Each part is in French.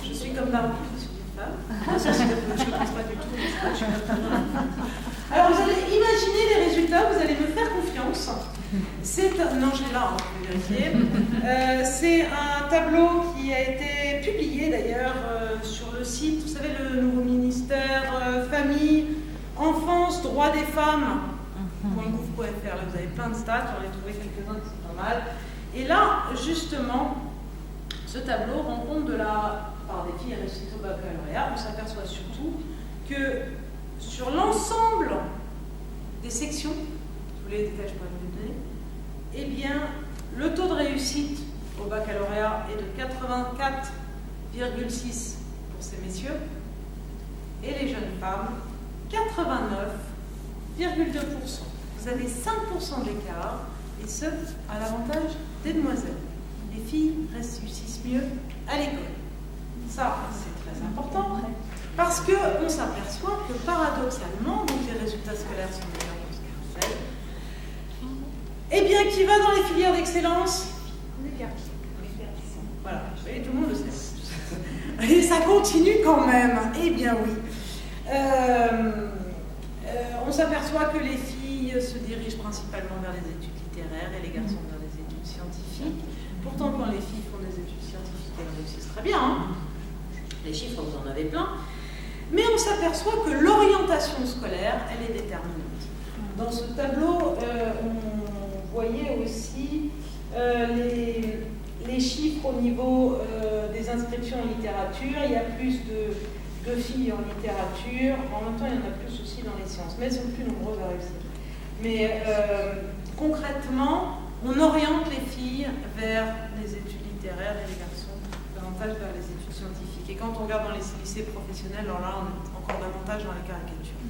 Je suis comme Darwin, je suis une femme. Je ne pense pas du tout, mais c'est vrai que je suis une femme. Alors, vous allez imaginer les résultats, vous allez me faire confiance. Non, je l'ai là, hein, vous pouvez vérifier. C'est un tableau qui a été publié d'ailleurs sur le site, vous savez, le nouveau ministère Famille, Enfance, Droits des femmes. .gouv.fr, là vous avez plein de stats, j'en ai trouvé quelques-uns qui sont pas mal. Et là, justement, ce tableau rend compte par des filles réussies au baccalauréat, on s'aperçoit surtout que sur l'ensemble des sections, si vous voulez les détails, je pourrais vous les donner, eh bien, le taux de réussite au baccalauréat est de 84,6 pour ces messieurs, et les jeunes femmes, 89,2%. Vous avez 5% d'écart, et ce, à l'avantage des demoiselles. Les filles réussissent mieux à l'école. Ça, c'est très important, parce qu'on s'aperçoit que paradoxalement, donc les résultats scolaires sont meilleurs pour ce qu'elles fait. Eh bien, qui va dans les filières d'excellence? Les garçons. Voilà, et tout le monde le sait. Et ça continue quand même. Eh bien oui. On s'aperçoit que les filles se dirigent principalement vers les études littéraires et les garçons vers les études scientifiques. Pourtant, quand les filles font des études scientifiques, elles réussissent très bien. Hein, les chiffres, vous en avez plein. Mais on s'aperçoit que l'orientation scolaire, elle est déterminante. Dans ce tableau, on voyait aussi les chiffres au niveau des inscriptions en littérature. Il y a plus de filles en littérature. En même temps, il y en a plus aussi dans les sciences. Mais elles sont plus nombreuses à réussir. Mais concrètement, on oriente les filles vers les études littéraires et les garçons davantage vers les études scientifiques. Et quand on regarde dans les lycées professionnels, alors là, on est encore davantage dans les caricatures.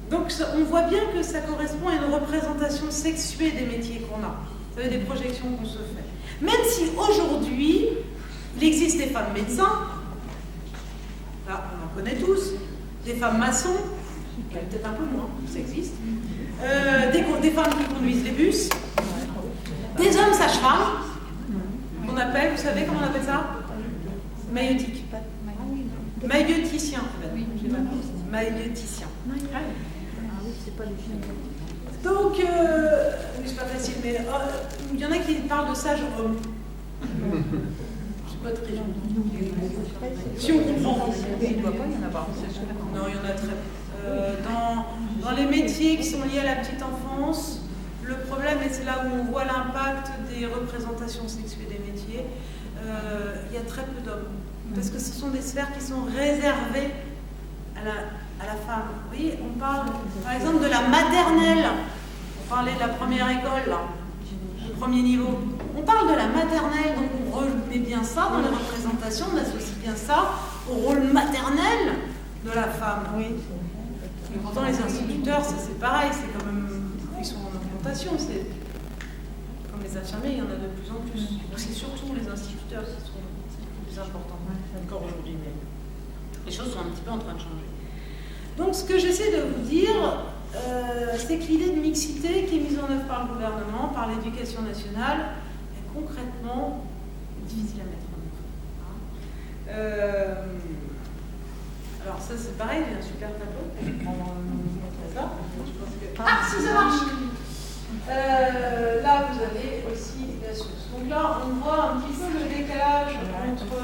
Donc, on voit bien que ça correspond à une représentation sexuée des métiers qu'on a. Vous savez, des projections qu'on se fait. Même si aujourd'hui, il existe des femmes médecins, là, on en connaît tous, des femmes maçons, peut-être un peu moins, ça existe, des femmes qui conduisent les bus, des hommes sages-femmes, qu'on appelle, vous savez comment on appelle ça? Maïeutique. Maïeuticien. Maïeuticien. Donc, c'est pas facile, mais il y en a qui parlent de sages hommes. C'est pas très gentil. Si on comprend. Il ne doit pas y en avoir. Non, il y en a très peu. Dans les métiers qui sont liés à la petite enfance, le problème, et c'est là où on voit l'impact des représentations sexuées des métiers, il y a très peu d'hommes. Parce que ce sont des sphères qui sont réservées à la femme. Vous voyez, on parle par exemple de la maternelle. On parlait de la première école, là, le premier niveau. On parle de la maternelle, donc on remet bien ça dans les représentations, on associe bien ça au rôle maternel de la femme. Oui. Et pourtant, les instituteurs, c'est pareil, c'est quand même. Ils sont en augmentation, c'est comme les infirmiers, il y en a de plus en plus. C'est surtout les instituteurs qui sont les plus importants, encore aujourd'hui même. Les choses sont un petit peu en train de changer. Donc, ce que j'essaie de vous dire, c'est que l'idée de mixité qui est mise en œuvre par le gouvernement, par l'éducation nationale, est concrètement difficile à mettre en œuvre. Alors, ça, c'est pareil, il y a un super tableau. Je vais prendre ça. Ah, si ça marche! Là, vous avez aussi la source. Donc là, on voit un petit peu le décalage entre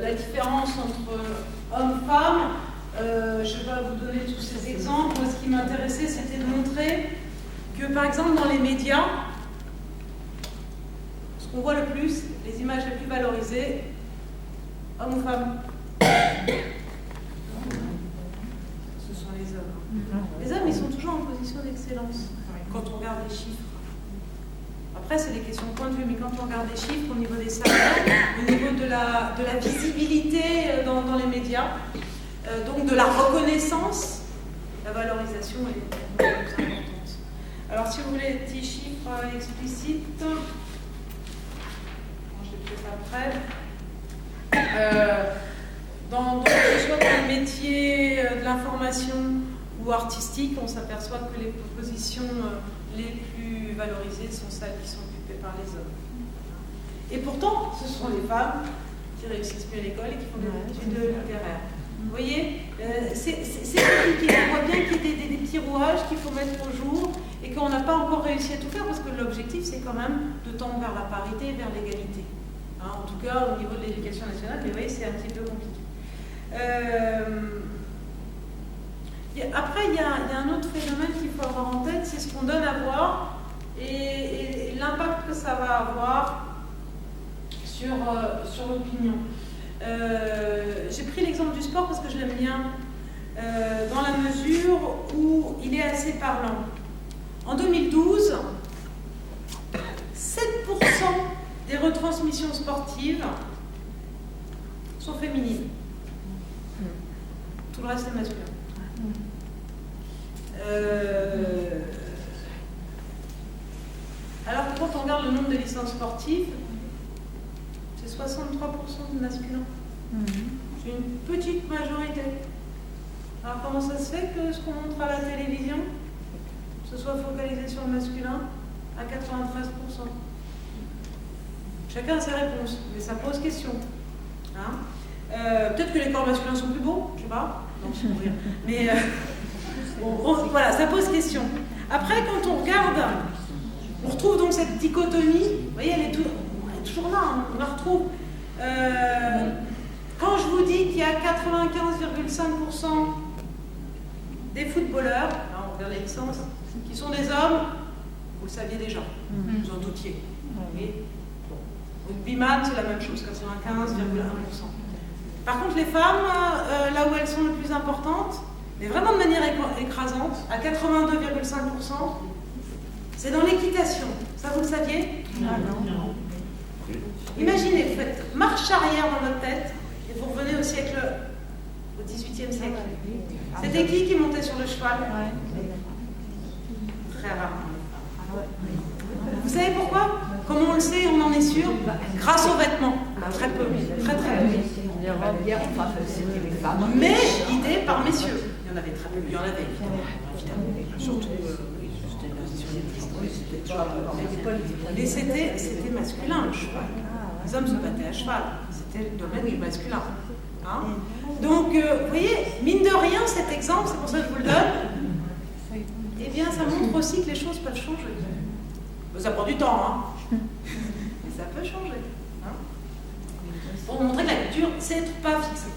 la différence entre hommes-femmes. Je vais vous donner tous ces exemples. Moi, ce qui m'intéressait, c'était de montrer que, par exemple, dans les médias, ce qu'on voit le plus, les images les plus valorisées, hommes ou femmes? Ce sont les hommes. Les hommes, ils sont toujours en position d'excellence quand on regarde les chiffres. Après, c'est des questions de point de vue, mais quand on regarde les chiffres au niveau des salaires, au niveau de la visibilité dans les médias, donc de la reconnaissance, la valorisation est plus importante. Alors, si vous voulez des petits chiffres explicites, je vais peut-être après. Que ce soit dans le métier de l'information ou ou artistiques, on s'aperçoit que les positions les plus valorisées sont celles qui sont occupées par les hommes. Et pourtant, ce sont les femmes qui réussissent mieux à l'école et qui font des études littéraires. Vous voyez, c'est compliqué. On voit bien qu'il y a des petits rouages qu'il faut mettre au jour et qu'on n'a pas encore réussi à tout faire parce que l'objectif, c'est quand même de tendre vers la parité et vers l'égalité. Hein, en tout cas, au niveau de l'éducation nationale, mais vous voyez, c'est un petit peu compliqué. Après, il y a un autre phénomène qu'il faut avoir en tête, c'est ce qu'on donne à voir et l'impact que ça va avoir sur l'opinion. J'ai pris l'exemple du sport parce que je l'aime bien, dans la mesure où il est assez parlant. En 2012, 7% des retransmissions sportives sont féminines. Tout le reste est masculin. Alors que quand on regarde le nombre de licences sportives, c'est 63% de masculins. C'est une petite majorité. Alors comment ça se fait que ce qu'on montre à la télévision, ce soit focalisé sur le masculin à 93%? Chacun a ses réponses, mais ça pose question. Hein, peut-être que les corps masculins sont plus beaux, je sais pas. Non, c'est pour rire. Mais voilà, ça pose question. Après, quand on regarde, on retrouve donc cette dichotomie. Vous voyez, elle est toujours là, hein, on la retrouve. Quand je vous dis qu'il y a 95,5% des footballeurs, là on regarde les licences, qui sont des hommes, vous le saviez déjà, vous en doutiez. Okay. Rugbyman, c'est la même chose, 95,1%. Par contre, les femmes, là où elles sont les plus importantes, mais vraiment de manière écrasante, à 82,5%, c'est dans l'équitation. Ça, vous le saviez? Non. Imaginez, vous faites marche arrière dans votre tête et vous revenez au XVIIIe siècle. C'était qui montait sur le cheval? Très rarement. Vous savez pourquoi? Comment on le sait, on en est sûr? Grâce aux vêtements. Très peu. Très peu. Mais guidés par messieurs. Il y en avait très peu. Il y en avait, évidemment. Surtout mais c'était masculin le cheval. Les hommes se battaient à cheval. C'était le domaine du masculin. Hein? Donc, vous voyez, mine de rien, cet exemple, c'est pour ça que je vous le donne, eh bien, ça montre aussi que les choses peuvent changer. Ça prend du temps, hein. Mais ça peut changer. Hein, pour montrer que la culture, c'est pas fixé.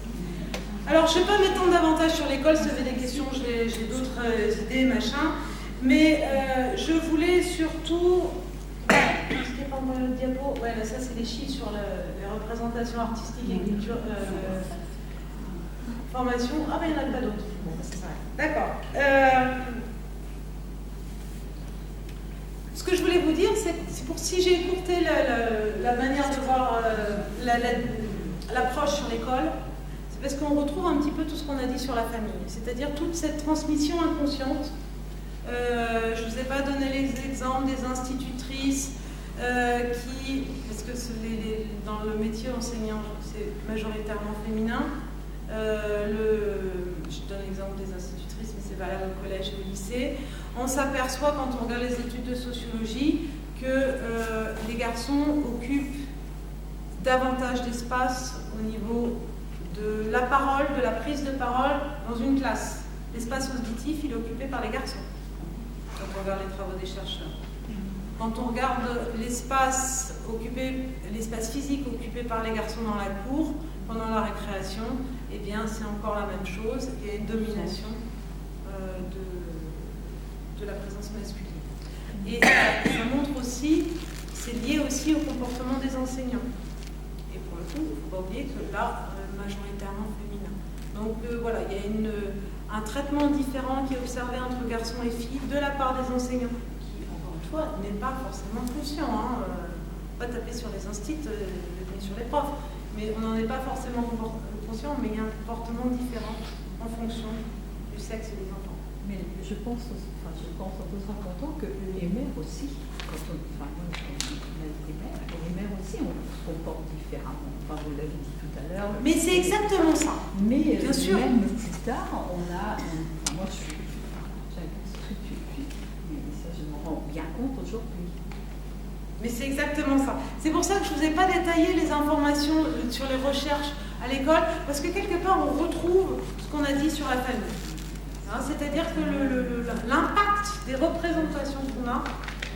Alors, je ne vais pas m'étendre davantage sur l'école, si vous avez des questions, j'ai d'autres idées, machin. Mais je voulais surtout... Est-ce qu'il n'y a pas le diapo? Ouais, là, ça, c'est les chiffres sur les représentations artistiques et culture... formation... Ah, ben, il n'y en a pas d'autres. Bon, c'est ça. D'accord. Ce que je voulais vous dire, c'est pour si j'ai écourté la manière de voir l'approche sur l'école, c'est parce qu'on retrouve un petit peu tout ce qu'on a dit sur la famille, c'est-à-dire toute cette transmission inconsciente. Je ne vous ai pas donné les exemples des institutrices qui, parce que dans le métier enseignant, c'est majoritairement féminin. Je donne l'exemple des institutrices, mais c'est valable au collège et au lycée. On s'aperçoit quand on regarde les études de sociologie que les garçons occupent davantage d'espace au niveau de la parole, de la prise de parole dans une classe. L'espace auditif, il est occupé par les garçons, quand on regarde les travaux des chercheurs. Quand on regarde l'espace physique occupé par les garçons dans la cour, pendant la récréation, eh bien c'est encore la même chose, il y a une domination de la présence masculine. Et ça montre aussi, c'est lié aussi au comportement des enseignants. Et pour le coup, il ne faut pas oublier que là, majoritairement féminin. Donc voilà, il y a un traitement différent qui est observé entre garçons et filles de la part des enseignants, qui, encore une fois, n'est pas forcément conscient. Hein. Pas taper sur les instituts, sur les profs, mais on n'en est pas forcément conscient, mais il y a un comportement différent en fonction du sexe des enfants. Mais je pense en posant longtemps que les mères aussi, quand on a des mères, les mères aussi, on se comporte différemment. Enfin, vous l'avez dit tout à l'heure. Mais c'est exactement ça. Mais bien sûr. Même plus tard, moi je suis Mais c'est exactement ça. C'est pour ça que je ne vous ai pas détaillé les informations sur les recherches à l'école, parce que quelque part, on retrouve ce qu'on a dit sur la famille. Hein, c'est-à-dire que l'impact des représentations qu'on a,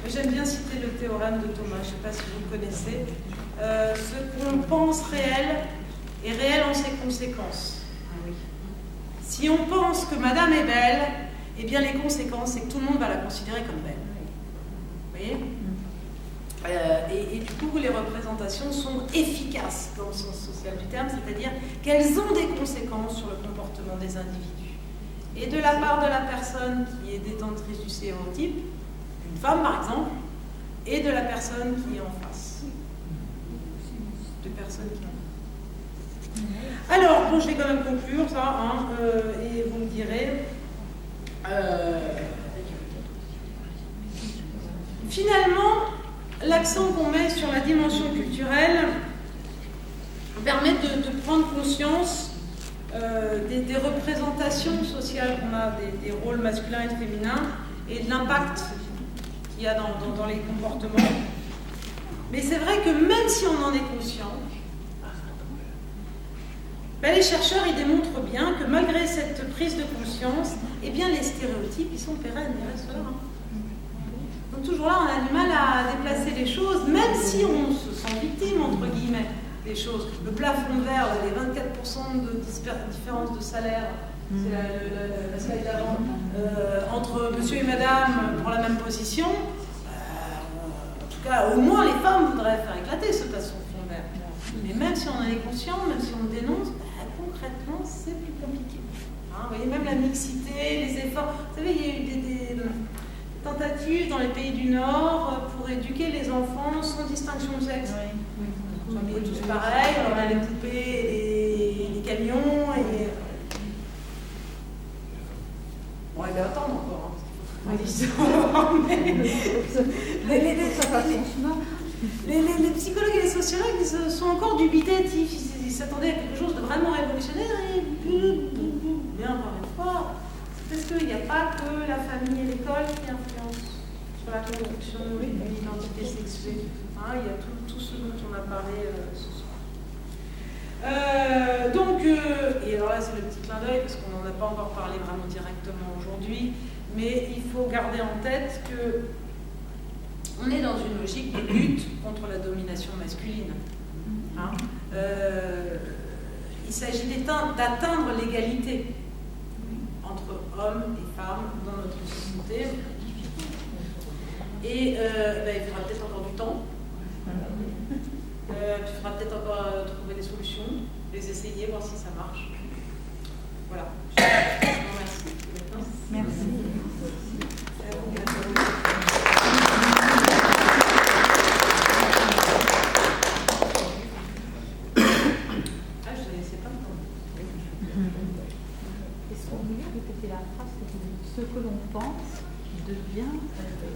j'aime bien citer le théorème de Thomas, je ne sais pas si vous le connaissez, ce qu'on pense réel est réel en ses conséquences. Si on pense que Madame est belle, eh bien les conséquences, c'est que tout le monde va la considérer comme belle. Vous voyez ? Et du coup, les représentations sont efficaces dans le sens social du terme, c'est-à-dire qu'elles ont des conséquences sur le comportement des individus. Et de la part de la personne qui est détentrice du stéréotype, une femme par exemple, et de la personne qui est en face. De personnes qui en face. Alors, bon, je vais quand même conclure ça, hein, et vous me direz... finalement, l'accent qu'on met sur la dimension culturelle permet de prendre conscience des représentations sociales qu'on a, des rôles masculins et féminins, et de l'impact qu'il y a dans les comportements. Mais c'est vrai que même si on en est conscient, les chercheurs ils démontrent bien que malgré cette prise de conscience, eh bien les stéréotypes ils sont pérennes, ils restent là. Donc toujours là, on a du mal à déplacer les choses, même si on se sent victime, entre guillemets, des choses. Le plafond de verre, les 24% de différence de salaire, c'est la slide d'avant, entre monsieur et madame pour la même position, en tout cas, au moins les femmes voudraient faire éclater ce plafond de verre. Mais même si on en est conscient, même si on le dénonce, concrètement, c'est plus compliqué. Hein, vous voyez, même la mixité, les efforts. Vous savez, il y a eu des tentatives dans les pays du Nord pour éduquer les enfants sans distinction de sexe. On est tous pareils, on a les poupées, les camions, et... Bon, il va attendre encore. Hein, les psychologues et les sociologues ils sont encore dubitatifs. Ils s'attendaient à quelque chose de vraiment révolutionnaire et bien encore une fois, c'est parce qu'il n'y a pas que la famille et l'école qui influencent sur la construction de l'identité sexuée. Hein, il y a tout ce dont on a parlé ce soir. Et alors là c'est le petit clin d'œil parce qu'on n'en a pas encore parlé vraiment directement aujourd'hui, mais il faut garder en tête que on est dans une logique de lutte contre la domination masculine. Hein, il s'agit d'atteindre l'égalité entre hommes et femmes dans notre société. Et il faudra peut-être encore du temps. Il faudra peut-être encore trouver des solutions, les essayer, voir si ça marche. Voilà. Je vous remercie. Merci. Ce que l'on pense devient...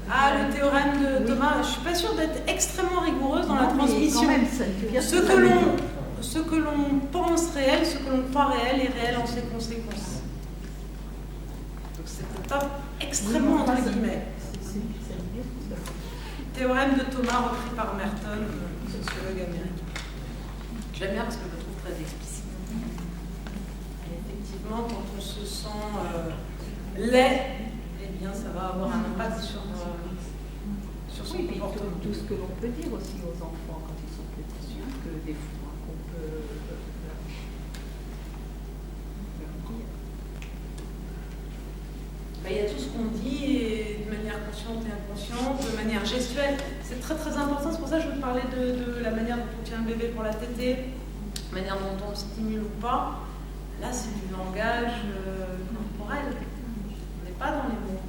le théorème de Thomas, je ne suis pas sûre d'être extrêmement rigoureuse dans la transmission. Même, ce que l'on pense réel, ce que l'on croit réel est réel en ses conséquences. Donc c'est pas extrêmement entre guillemets. Théorème de Thomas repris par Merton, sociologue américain. J'aime bien parce que je le trouve très explicite. Et effectivement, quand on se sent... laid, eh bien ça va avoir un impact sur son comportement. Tout ce que l'on peut dire aussi aux enfants quand ils sont petits, que des fois qu'on peut leur dire. Il y a tout ce qu'on dit et de manière consciente et inconsciente, de manière gestuelle. C'est très très important, c'est pour ça que je vous parlais de la manière dont on tient le bébé pour la tétée, la manière dont on le stimule ou pas. Là c'est du langage corporel. Pas dans les mots,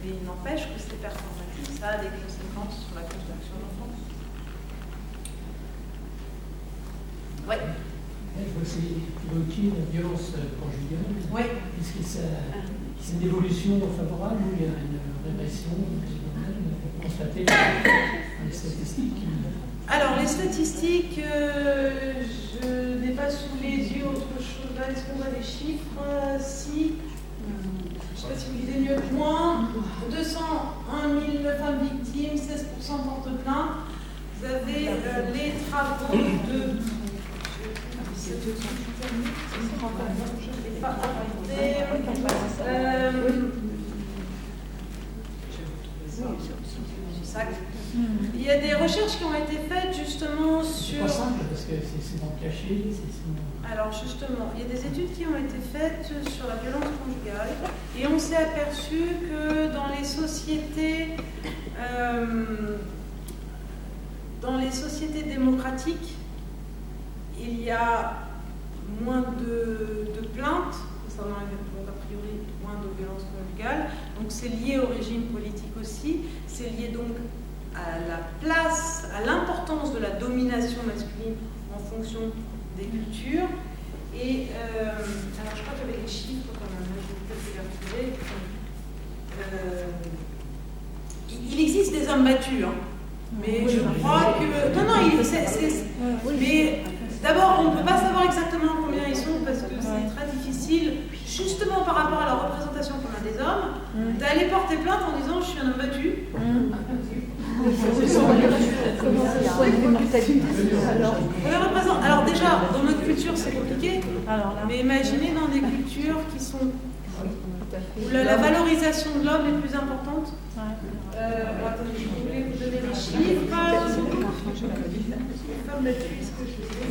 mais il n'empêche que c'est performatif, ça a des conséquences sur la construction de l'enfance. Oui. Je vois que c'est évoqué la violence conjugale. Oui. Est-ce que c'est une évolution favorable ou il y a une régression constatée dans les statistiques? Alors, les statistiques, je n'ai pas sous les yeux autre chose. Là, est-ce qu'on voit des chiffres? Si. Je ne sais pas si vous lisez mieux que moi. 201 000 femmes victimes, 16% portent plainte. Vous avez les travaux de... Il y a des recherches qui ont été faites justement sur... C'est pas simple parce que c'est dans le cachet. Alors justement, il y a des études qui ont été faites sur la violence conjugale et on s'est aperçu que dans les sociétés démocratiques, il y a moins de plaintes concernant donc a priori moins de violences conjugales. Donc c'est lié au régime politique aussi, c'est lié donc à la place, à l'importance de la domination masculine en fonction des cultures. Et alors je crois qu'il y avait des chiffres quand même, je vais peut-être les retrouver. Il existe des hommes battus, hein, mais je crois que... Non, mais d'abord on ne peut pas savoir exactement combien ils sont parce que c'est très difficile, justement par rapport à la représentation qu'on a des hommes, d'aller porter plainte en disant je suis un homme battu. Alors déjà, dans notre culture c'est compliqué, mais imaginez dans des cultures qui sont où la valorisation de l'homme est plus importante. Attendez, je voulais vous donner les chiffres. Femmes battues, est-ce que je sais?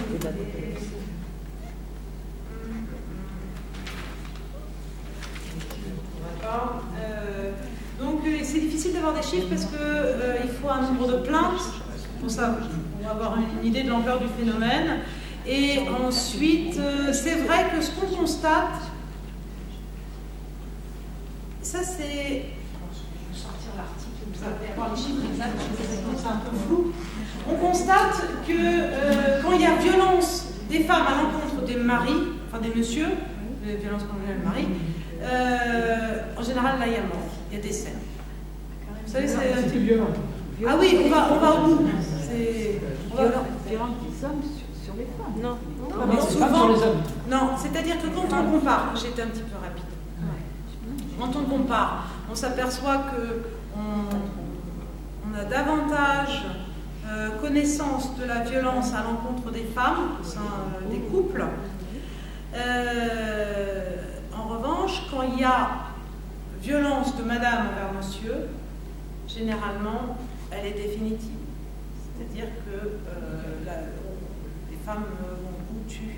Donc c'est difficile d'avoir des chiffres parce qu'il faut un nombre de plaintes pour ça, pour avoir une idée de l'ampleur du phénomène. Et ensuite, c'est vrai que ce qu'on constate, ça c'est... Je vais sortir l'article, vous allez avoir les chiffres exacts, c'est un peu flou. On constate que quand il y a violence des femmes à l'encontre des maris, enfin des messieurs, violence conjugale mari, en général là il y a mort, il y a décès. Vous savez, c'est violent. Ah oui, on va au bout. Violence des hommes sur les femmes. Non. Mais souvent, pas sur les hommes. non, c'est-à-dire que quand on compare, j'étais un petit peu rapide. Quand on compare, on s'aperçoit qu'on a davantage connaissance de la violence à l'encontre des femmes au sein des couples. En revanche, quand il y a violence de madame envers monsieur, généralement, elle est définitive. C'est-à-dire que les femmes vont tuer.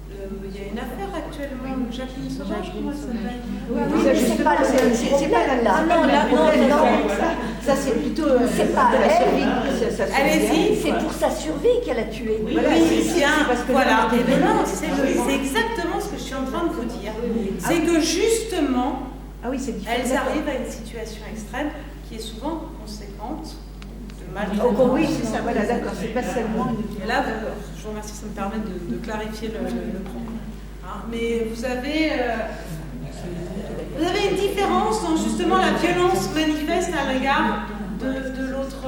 Il y a une affaire actuellement, Jacqueline Sauvage, comment elle s'appelle? C'est pas là. Non, ça c'est plutôt. C'est pas elle. Allez-y. C'est pour sa survie qu'elle a tué. Oui, bien, voilà. Et maintenant, c'est exactement ce que je suis en train de vous dire. C'est que justement, elles arrivent à une situation extrême qui est souvent conséquente de maltraitance. Oui, c'est ça, voilà, d'accord, c'est pas seulement une... Et là, je vous remercie, ça me permet de clarifier le propos. Hein, mais vous avez une différence dans justement la violence manifeste à l'égard de l'autre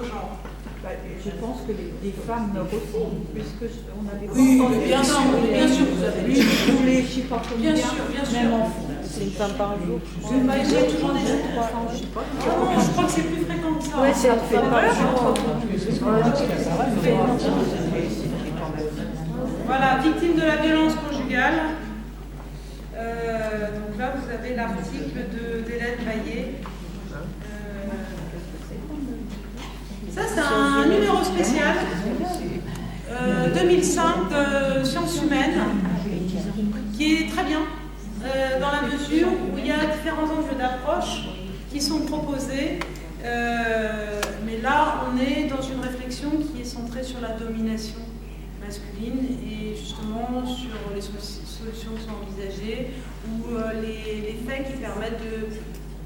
genre. Je pense que les femmes meurent aussi, puisque on avait pas Oui, bien sûr, vous avez lu tous les chiffres en bien sûr. même en France. C'est une femme par jour. J'ai toujours des je crois que c'est plus fréquent que ça. Oui, c'est une femme par jour. Voilà, victime de la violence conjugale. Donc là, vous avez l'article d'Hélène Baillet. Ça, c'est un numéro spécial 2005 de Sciences Humaines qui est très bien dans la mesure où il y a différents angles d'approche qui sont proposés. Mais là, on est dans une réflexion qui est centrée sur la domination masculine et justement sur les solutions qui sont envisagées ou les faits qui permettent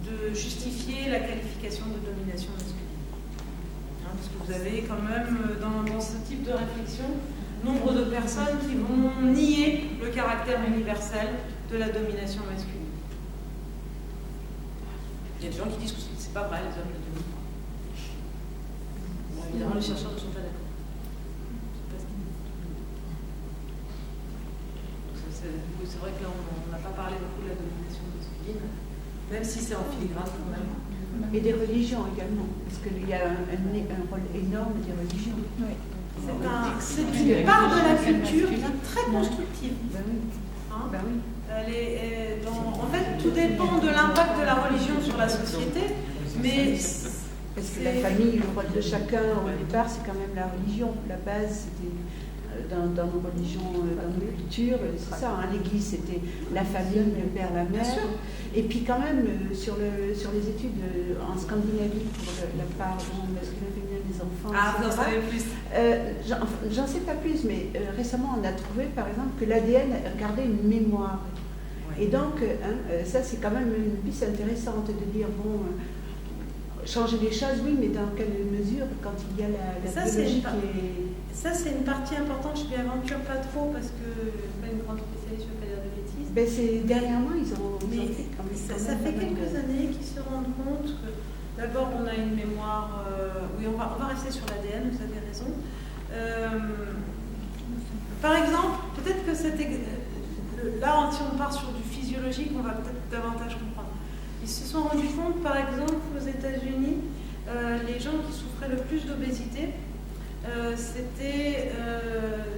de justifier la qualification de domination masculine. Parce que vous avez quand même dans ce type de réflexion nombre de personnes qui vont nier le caractère universel de la domination masculine. Il y a des gens qui disent que c'est pas vrai, les hommes ne dominent pas. Bon, évidemment, les chercheurs ne sont pas d'accord. C'est vrai que là, on n'a pas parlé beaucoup de la domination masculine, même si c'est en filigrane quand même. Et des religions également, parce qu'il y a un rôle énorme des religions. C'est une part de la culture qui est très constructive. Ben oui. Hein. Ben oui. En fait, tout dépend de l'impact de la religion sur la société, mais parce que la famille, le rôle de chacun au départ, c'est quand même la religion. La base, c'était dans nos religions, dans nos cultures, c'est ça. Hein, L'Église, c'était la famille, le père, la mère. Et puis quand même, sur les études en Scandinavie, pour la part masculin, féminin des enfants, vous en etc., savez plus. J'en sais pas plus, mais récemment, on a trouvé, par exemple, que l'ADN gardait une mémoire. Et donc, ça, c'est quand même une piste intéressante de dire, bon, changer les choses, oui, mais dans quelle mesure, quand il y a la biologie qui est... Ça, c'est une partie importante, je ne m'y aventure pas trop, parce que je ne suis pas une grande spécialiste, je ne vais pas dire de bêtises. Ben, dernièrement, ils ont fait quand même... Ça fait quelques années qu'ils se rendent compte que, d'abord, on a une mémoire... oui, on va rester sur l'ADN, vous avez raison. Par exemple, peut-être que là, si on part sur du physiologique, on va peut-être davantage comprendre. Ils se sont rendus compte, par exemple, aux États-Unis, les gens qui souffraient le plus d'obésité, c'était